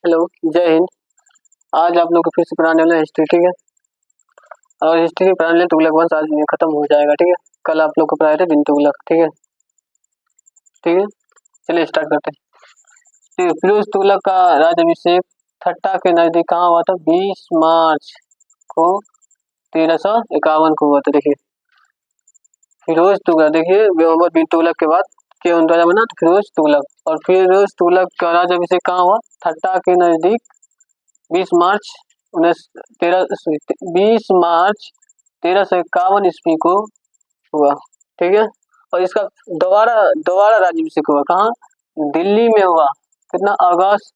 Hello, जय हिंद। आज आप लोग को फिर से पढ़ाने वाला है हिस्ट्री, ठीक है। और हिस्ट्री पढ़ाने तुगलक वंश आज खत्म हो जाएगा, ठीक है। कल आप लोग को पढ़ाए थे बिन तुगलक, ठीक है। ठीक है, चलिए स्टार्ट करते हैं। फिरोज तुगलक का राज्याभिषेक ठट्टा के नजदीक कहाँ हुआ था? 20 मार्च को 1351 को हुआ था। देखिए फिरोज तुगलक, देखिए मोहम्मद बिन तुगलक के बाद के द्वारा बना तो फिरोज तुगलक। और फिरोज तुगलक का राज्याभिषेक कहाँ हुआ? ठट्टा के नजदीक 20 मार्च 1351 ईस्वी को हुआ, ठीक है। और इसका दोबारा दोबारा राज्याभिषेक हुआ कहाँ? दिल्ली में हुआ। कितना? अगस्त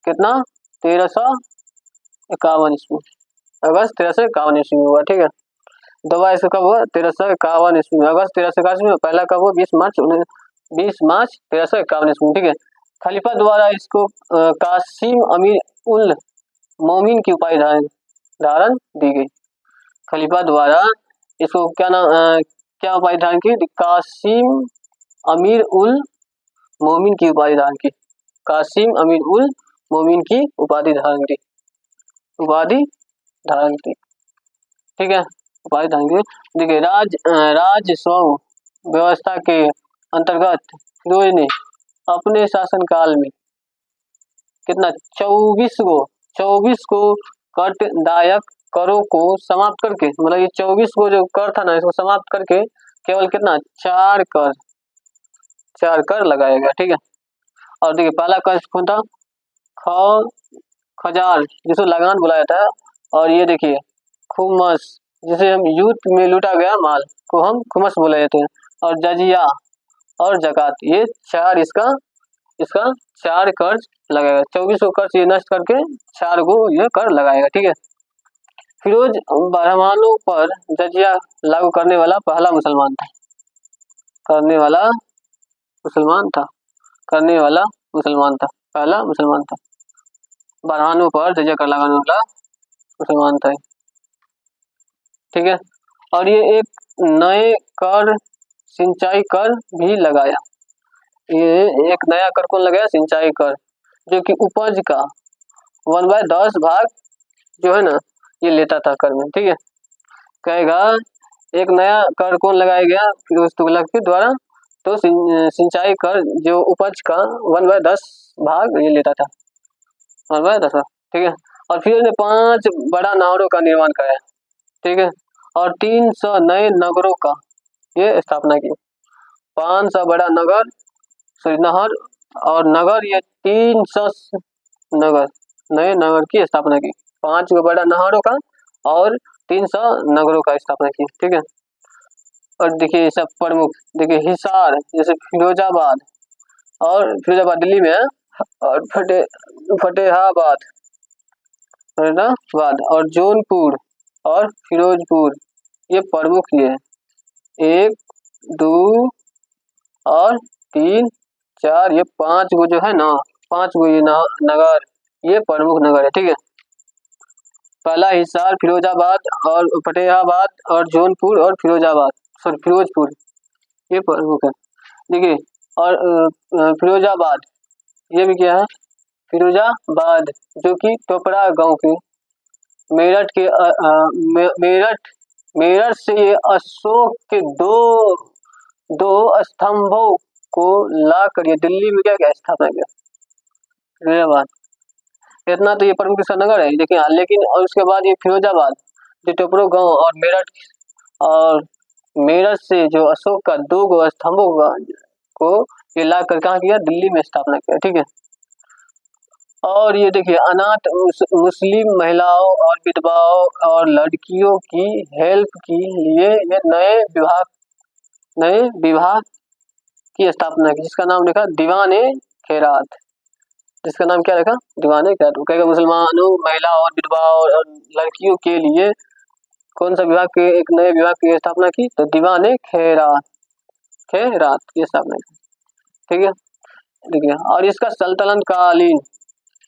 कितना? 1351 ईस्वी, अगस्त 1351 ईस्वी में हुआ, ठीक है। दोबारा इसका कब हुआ? 1351 ईस्वी में, अगस्त 1351 ईस्वी में। पहला कब हुआ? 20 मार्च 1351 ईस्वी में, ठीक है। खलीफा द्वारा इसको कासिम अमीर उल मोमिन की उपाधि धारण दी गई। खलीफा द्वारा इसको क्या उपाधि धारण की? कासिम अमीर उल मोमिन की उपाधि धारण की। कासिम अमीर उल मोमिन की उपाधि धारण की, ठीक है। उपाधि धारण की। देखिए राजस्व व्यवस्था के अंतर्गत फिरोज ने अपने शासनकाल में कितना? 24 को करदायक करों को समाप्त करके, मतलब ये 24 को जो कर था ना, इसको समाप्त करके केवल कितना? 4 कर लगाया गया, ठीक है। और देखिए पहला कर कौन था? खजार, जिसको लगान बुलाया था। और ये देखिए खुमस, जिसे हम युद्ध में लूटा गया माल को हम खुमस बुला जाते हैं। और जजिया और जकात, ये 4 इसका 4 कर्ज लगाएगा। 24 को कर्ज ये नष्ट करके 4 को ये कर लगाएगा, ठीक है। फिरोज ब्राह्मणों पर जजिया लागू करने वाला पहला मुसलमान था। पहला मुसलमान था। ब्राह्मणों पर जजिया कर लगाने वाला मुसलमान था, ठीक है। और ये एक नए कर सिंचाई कर भी लगाया। ये एक नया कर कौन लगाया? सिंचाई कर, जो कि उपज का 1/10 भाग जो है ना ये लेता था कर में, ठीक है। कहेगा एक नया कर कौन लगाया गया? फिरोज तुगलक के द्वारा, तो सिंचाई कर जो उपज का 1/10 भाग ये लेता था, 1/10, ठीक है। और फिर उसने 5 बड़ा नहरों का निर्माण कराया, ठीक है। और 300 नए नगरों का ये स्थापना की। 500 बड़ा नहर और नगर, ये 300 नए नगर की स्थापना की। 5 बड़ा नहरों का और 300 नगरों का स्थापना की, ठीक है। और देखिए सब प्रमुख, देखिए हिसार जैसे फिरोजाबाद दिल्ली में है। और फतेहाबाद और जौनपुर और फिरोजपुर ये प्रमुख ये है। 1, 2 और 3, 4 ये 5 गो जो है ना, 5 गो ये नगर ये प्रमुख नगर है, ठीक है। पहला हिसार, फिरोजाबाद और फतेहाबाद और जौनपुर और फिरोजपुर ये प्रमुख है, देखिए। और फिरोजाबाद ये भी क्या है? फिरोजाबाद जो कि टोपरा गांव के मेरठ से ये अशोक के दो स्तंभों को लाकर ये दिल्ली में क्या स्थापना किया? फिरोजाबाद। इतना तो ये प्रमुख इसका नगर है, लेकिन और उसके बाद ये फिरोजाबाद जो टोपरो गांव और मेरठ से जो अशोक का 2 स्तंभों को ये लाकर कहाँ किया? दिल्ली में स्थापना किया, ठीक है। और ये देखिए अनाथ मुस्लिम महिलाओं और विधवाओं और लड़कियों की हेल्प के लिए ये नए विभाग की स्थापना की, जिसका नाम लिखा दीवाने खैरात। जिसका नाम क्या रखा? दीवाने खैरात। वो कहेगा मुसलमानों, महिलाओं और विधवाओं और लड़कियों के लिए कौन सा विभाग के एक नए विभाग की स्थापना की? तो दीवाने खैरात की स्थापना की, ठीक है। देखिए और इसका सल्तनत कालीन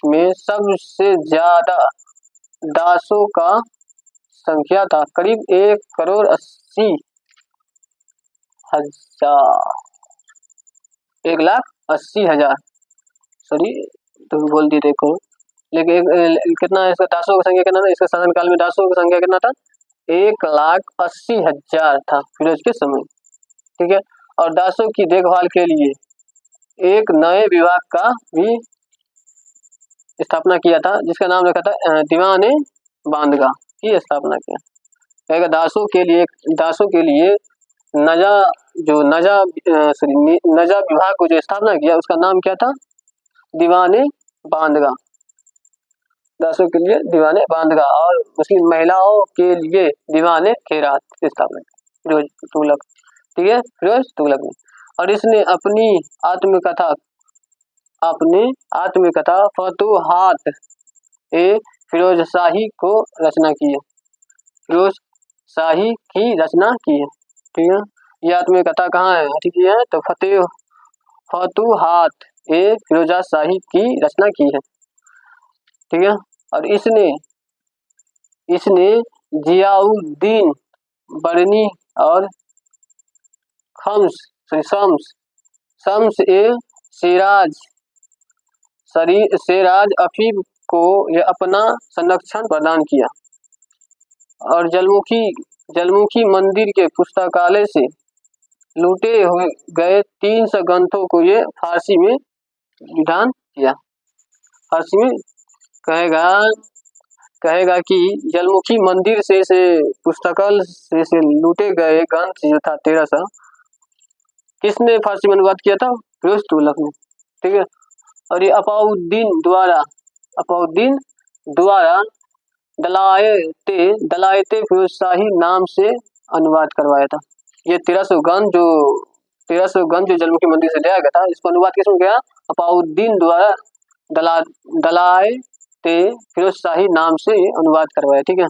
में सबसे ज्यादा दासों का संख्या था, करीब 1,80,000 1,80,000 सॉरी तो बोल दिए देखो। लेकिन कितना इसका दासों की संख्या कितना था, इसके शासनकाल में दासों की संख्या कितना था, 1,80,000 था फिरोज के समय। ठीक है। और दासों की देखभाल के लिए एक नए विभाग का भी स्थापना किया था, जिसका नाम रखा था दीवाने बांदगा की स्थापना किया। कहेगा दासों के लिए नजा जो नजा नजा विभाग को जो स्थापना किया उसका नाम क्या था, दीवाने बांदगा। दासों के लिए दीवाने बांदगा और मुस्लिम महिलाओं के लिए दीवाने खैरात की स्थापना की फिरोज तुगलक। ठीक है, फिरोज तुगलक ने। और इसने अपनी आत्मकथा फतूहात ए फिरोज शाही को रचना की है, फिरोज शाही की रचना की है। ठीक है, ये आत्मकथा कहाँ है, ठीक है, तो फतूहात ए फिरोजा शाही की रचना की है। ठीक है। और इसने जियाउद्दीन बरनी और शम्स ए सिराज अफीफ को यह अपना संरक्षण प्रदान किया। और जलमुखी मंदिर के पुस्तकालय से लूटे हुए गए 300 ग्रंथों को ये फारसी में विधान किया। फारसी में कहेगा कि जलमुखी मंदिर से पुस्तकालय से लूटे गए ग्रंथ जो था 1300, किसने फारसी में अनुवाद किया था, फिरोज तुगलक ने। ठीक है। और ये अपाउद्दीन द्वारा दलायते फिरोज शाही नाम से अनुवाद करवाया था। ये 1300 ग्रंथ जो जलमुखी मंदिर से लिया गया था, इसको अनुवाद किसने किया, अपाउद्दीन द्वारा दलायते फिरोज शाही नाम से अनुवाद करवाया। ठीक है।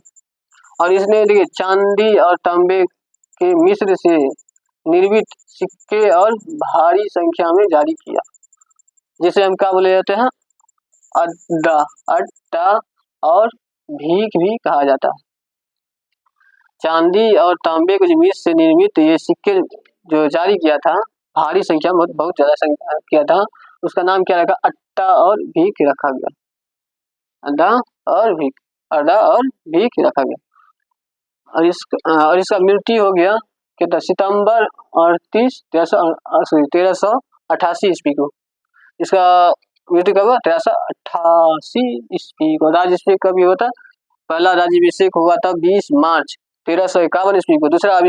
और इसने देखिए चांदी और तांबे के मिस्र से निर्मित सिक्के और भारी संख्या में जारी किया, जिसे हम क्या बोले जाते हैं, अड्डा और भीख भी कहा जाता है। चांदी और तांबे के मिश्र से निर्मित ये सिक्के जो जारी किया था, भारी संख्या में, बहुत ज्यादा संख्या किया था, उसका नाम क्या रखा, अड्डा और भीख रखा गया। अड्डा और भीख रखा गया। और इसका मृत्यु हो गया कितना, सितंबर 1388 ईस्वी को। इसका मृत्यु कब हुआ, 1388 ईस्वी को। राज्याभिषेक कब हुआ था, पहला राज्याभिषेक हुआ था 20 मार्च 1351 ईस्वी को। दूसरा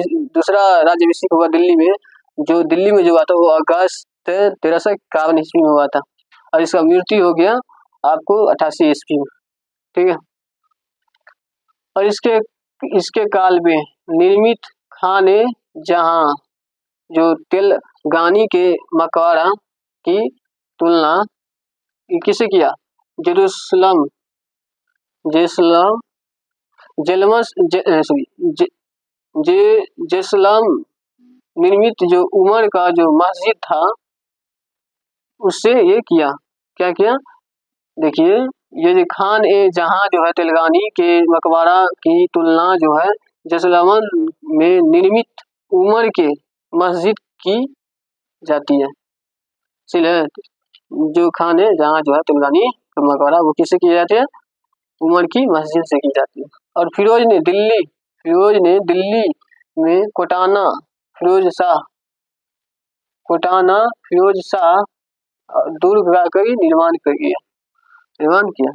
राज्याभिषेक हुआ दिल्ली में जो हुआ था वो अगस्त 1351 ईस्वी में हुआ था। और इसका मृत्यु हो गया आपको 88 ईस्वी में। ठीक है। और इसके काल में निर्मित खाने जहां जो तेलगानी के मकबरा की तुलना किसे किया, जेरूसलम निर्मित जो उमर का जो मस्जिद था उससे ये किया, क्या किया, देखिए ये खान ए जहां जो है तेलगानी के मकबरा की तुलना जो है जेरूसलम में निर्मित उमर के मस्जिद की जाती है। इसलिए जो खान है जहाँ जो है तेलगानी का मकबरा वो किससे की जाती है, उमर की मस्जिद से की जाती है। और फिरोज ने दिल्ली में कोटाना फिरोज शाह दुर्ग का निर्माण किया।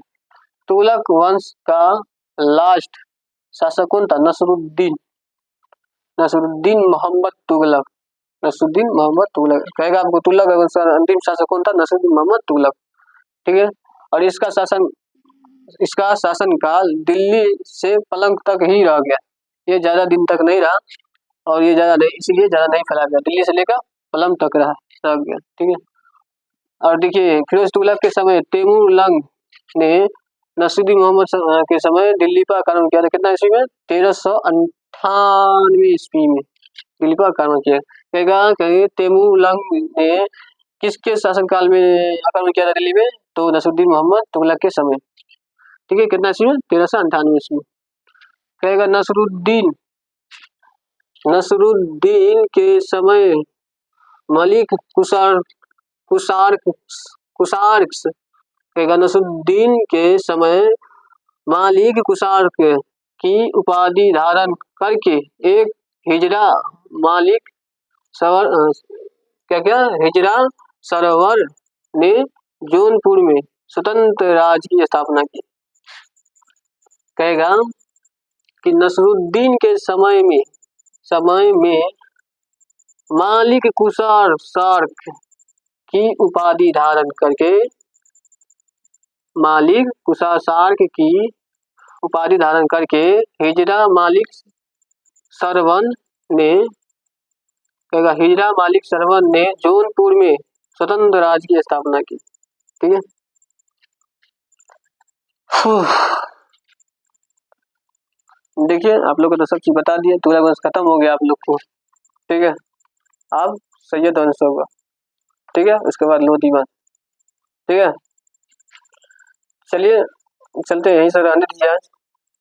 तुगलक वंश का लास्ट शासक कौन था, नसरुद्दीन मोहम्मद तुगलक। कहेगा आपको तुगलक वंश का अंतिम शासक कौन था, नसरुद्दीन मोहम्मद तुगलक। ठीक है। और इसका शासनकाल दिल्ली से पलंग तक ही रह गया, ये ज्यादा दिन तक नहीं रहा, और ये इसलिए ज्यादा नहीं फैला गया, दिल्ली से लेकर पलंग तक रह गया। ठीक है। और देखिए फिरोज तुगलक के समय तैमूर ने नसरुद्दीन मोहम्मद के समय दिल्ली पर आक्रमण किया था, कितना ईस्वी में, 1398 ईस्वी में दिल्ली पर आक्रमण किया। कहेगा तैमूर ने किसके शासनकाल में आक्रमण किया था दिल्ली में, तो नसरुद्दीन मोहम्मद तुगलक के समय। ठीक है, कितना ईस्वी में, 1398 ईस्वी। कहेगा नसरुद्दीन के समय मलिक कुशार्क्स कहेगा नसरुद्दीन के समय मालिक कुसार्क की उपाधि धारण करके एक हिजड़ा मालिक सवर क्या क्या हिजड़ा सरवर ने जौनपुर में स्वतंत्र राज्य की स्थापना की। कहेगा कि नसरुद्दीन के समय में मालिक कुसार सार्क की उपाधि धारण करके मालिक कुसार सार्क की उपाधि धारण करके हिजड़ा मालिक सरवन ने कहेगा हिजड़ा मालिक सरवन ने जौनपुर में स्वतंत्र राज्य की स्थापना की। ठीक है, देखिए आप लोग को तो सब चीज बता दिए, तुला बस खत्म हो गया आप लोग को। ठीक है, अब सैयद वंश होगा। ठीक है, उसके बाद लोधी वंश। ठीक है, चलिए चलते यहीं से रहने दीजिए आज।